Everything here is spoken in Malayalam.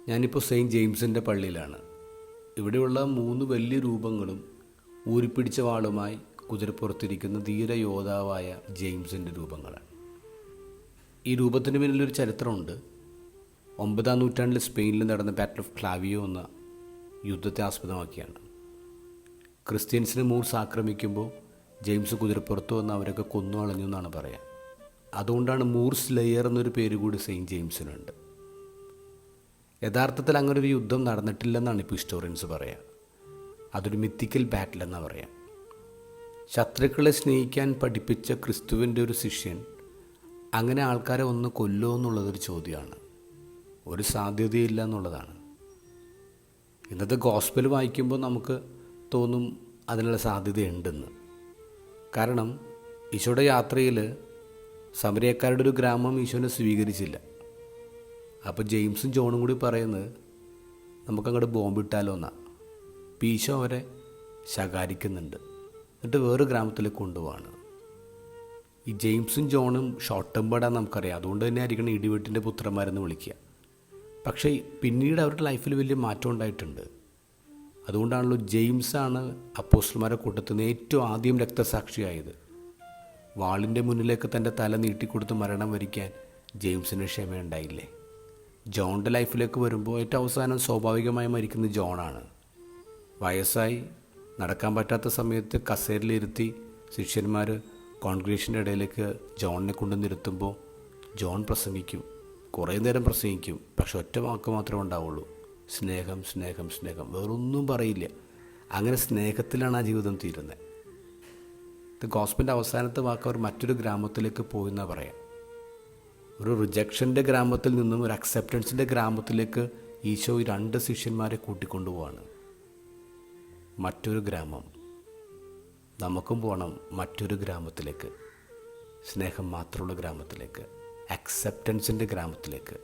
ഞാനിപ്പോൾ സെയിൻറ്റ് ജെയിംസിൻ്റെ പള്ളിയിലാണ്. ഇവിടെയുള്ള 3 വലിയ രൂപങ്ങളും ഊരിപ്പിടിച്ച വാളുമായി കുതിരപ്പുറത്തിരിക്കുന്ന ധീരയോദ്ധാവായ ജെയിംസിൻ്റെ രൂപങ്ങളാണ്. ഈ രൂപത്തിന് പിന്നിലൊരു ചരിത്രമുണ്ട്. 9-ാം നൂറ്റാണ്ടിൽ സ്പെയിനിൽ നടന്ന ബാറ്റിൽ ഓഫ് ക്ലാവിയോ എന്ന യുദ്ധത്തെ ആസ്പദമാക്കിയാണ്. ക്രിസ്ത്യൻസിന് മൂർസ് ആക്രമിക്കുമ്പോൾ ജെയിംസ് കുതിരപ്പുറത്ത് വന്ന് അവരൊക്കെ കൊന്നു കളഞ്ഞു എന്നാണ് പറയുക. അതുകൊണ്ടാണ് മൂർസ് ലെയർ എന്നൊരു പേര് കൂടി സെയിൻറ്റ് ജെയിംസിനുണ്ട്. യഥാർത്ഥത്തിൽ അങ്ങനെ ഒരു യുദ്ധം നടന്നിട്ടില്ലെന്നാണ് ഇപ്പോൾ ഹിസ്റ്റോറിയൻസ് പറയുക. അതൊരു മിത്തിക്കൽ ബാറ്റിൽ എന്നാണ് പറയുക. ശത്രുക്കളെ സ്നേഹിക്കാൻ പഠിപ്പിച്ച ക്രിസ്തുവിൻ്റെ ഒരു ശിഷ്യൻ അങ്ങനെ ആൾക്കാരെ ഒന്ന് കൊല്ലുമോ എന്നുള്ളതൊരു ചോദ്യമാണ്. ഒരു സാധ്യതയില്ല എന്നുള്ളതാണ്. ഇന്നത്തെ ഗോസ്പൽ വായിക്കുമ്പോൾ നമുക്ക് തോന്നും അതിനുള്ള സാധ്യതയുണ്ടെന്ന്. കാരണം ഈശോയുടെ യാത്രയിൽ സമരിയക്കാരുടെ ഒരു ഗ്രാമം ഈശോനെ സ്വീകരിച്ചില്ല. അപ്പോൾ ജെയിംസും ജോണും കൂടി പറയുന്നത് നമുക്കങ്ങോട്ട് ബോംബിട്ടാലോ എന്നാണ്. ഈശോ അവരെ ശകാരിക്കുന്നുണ്ട്. എന്നിട്ട് വേറെ ഗ്രാമത്തിലേക്ക് കൊണ്ടുപോവാണ്. ഈ ജെയിംസും ജോണും ഷോർട്ട് ടെമ്പേർഡാന്ന് നമുക്കറിയാം. അതുകൊണ്ട് തന്നെ ആയിരിക്കണം ഇടിവെട്ടിൻ്റെ പുത്രന്മാരെന്ന് വിളിക്കുക. പക്ഷേ പിന്നീട് അവരുടെ ലൈഫിൽ വലിയ മാറ്റം ഉണ്ടായിട്ടുണ്ട്. അതുകൊണ്ടാണല്ലോ ജെയിംസാണ് അപ്പോസ്റ്റലന്മാരുടെ കൂട്ടത്തിൽ നിന്ന് ഏറ്റവും ആദ്യം രക്തസാക്ഷിയായത്. വാളിൻ്റെ മുന്നിലേക്ക് തൻ്റെ തല നീട്ടിക്കൊടുത്ത് മരണം വരിക്കാൻ ജെയിംസിന് ക്ഷമയുണ്ടായില്ലേ? ജോണിൻ്റെ ലൈഫിലേക്ക് വരുമ്പോൾ ഏറ്റവും അവസാനം സ്വാഭാവികമായി മരിക്കുന്നത് ജോണാണ്. വയസ്സായി നടക്കാൻ പറ്റാത്ത സമയത്ത് കസേരയിലിരുത്തി ശിഷ്യന്മാർ കോൺഗ്രിഗേഷൻ്റെ ഇടയിലേക്ക് ജോണിനെ കൊണ്ട് നിർത്തുമ്പോൾ ജോൺ പ്രസംഗിക്കും. കുറേ നേരം പ്രസംഗിക്കും. പക്ഷെ ഒറ്റ വാക്ക് മാത്രമേ ഉണ്ടാവുള്ളൂ: സ്നേഹം, സ്നേഹം, സ്നേഹം. വേറൊന്നും പറയില്ല. അങ്ങനെ സ്നേഹത്തിലാണ് ആ ജീവിതം തീരുന്നത്. ഇത് ഗോസ്പലിൻ്റെ അവസാനത്തെ വാക്ക് അവർ മറ്റൊരു ഗ്രാമത്തിലേക്ക് പോയി എന്നാണ് പറയാം. ഒരു റിജക്ഷൻ്റെ ഗ്രാമത്തിൽ നിന്നും ഒരു അക്സെപ്റ്റൻസിൻ്റെ ഗ്രാമത്തിലേക്ക് ഈശോ ഈ 2 ശിഷ്യന്മാരെ കൂട്ടിക്കൊണ്ടുപോവാണ്. മറ്റൊരു ഗ്രാമം. നമുക്കും പോകണം മറ്റൊരു ഗ്രാമത്തിലേക്ക്. സ്നേഹം മാത്രമുള്ള ഗ്രാമത്തിലേക്ക്, അക്സെപ്റ്റൻസിൻ്റെ ഗ്രാമത്തിലേക്ക്.